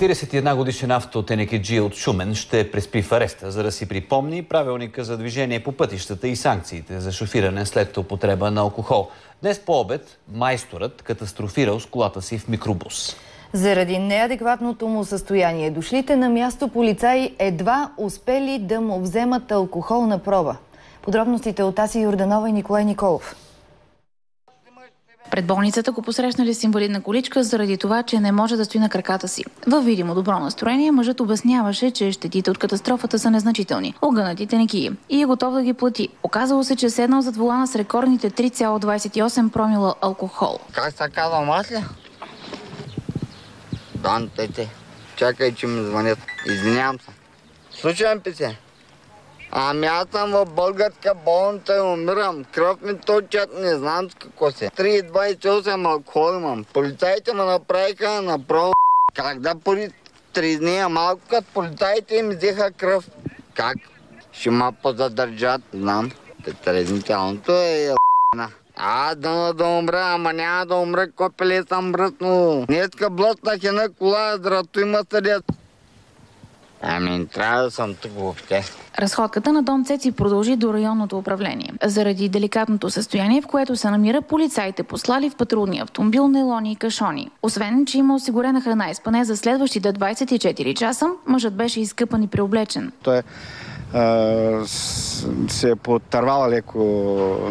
41-годишен автотенекеджи от Шумен ще преспи в ареста, за да си припомни правилника за движение по пътищата и санкциите за шофиране след употреба на алкохол. Днес по обед майсторът катастрофирал с колата си в микробус. Заради неадекватното му състояние, дошлите на място полицаи едва успели да му вземат алкохолна проба. Подробностите от Аси Йорданова и Николай Николов. Пред болницата го посрещнали с инвалидна количка заради това, че не може да стои на краката си. Във видимо добро настроение мъжът обясняваше, че щетите от катастрофата са незначителни. Огънати тенекии и е готов да ги плати. Оказало се, че седнал зад волана с рекордните 3,28 промила алкохол. Как се казва, масле? Дантете. Чакай, че ми звънят. Извинявам се. Слушай, писе. Ами аз съм в българска болница и умирам. Кръв ми точат, не знам с какво се. 3,28 алкохол имам. Полицаите ме направиха направо. Как да тризния малко, като полицаите ми взеха кръв. Как? Ще ма позадържат. Знам. Те трезни тялото е да умра, ама няма да умра, копеле съм бръснал. Днеска блъснах една кола, зрато има съдят. Ами, трябва да съм тук въобще. Разходката на Дом Цеци продължи до районното управление. Заради деликатното състояние, в което се намира, полицаите послали в патрулния автомобил нейлони и кашони. Освен, че има осигурена храна и спане за следващите 24 часа, мъжът беше изкъпан и преоблечен. Той се е потървала леко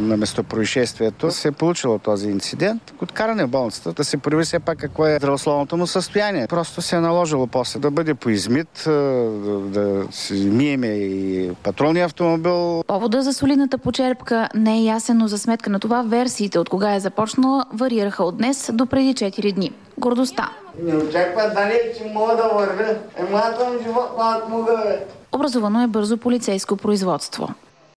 на местопроизшествието. Се е получило този инцидент. Откаране в болницата да се прояви все пак какво е здравословното му състояние. Просто се е наложило после да бъде поизмит, да си миеме и патрулния автомобил. Повода за солидната почерпка не е ясен, но за сметка на това версиите от кога е започнала варираха от днес до преди 4 дни. Гордостта. Не очаква дали, че мога да вървя. Ематвам живот, аз мога. Образувано е бързо полицейско производство.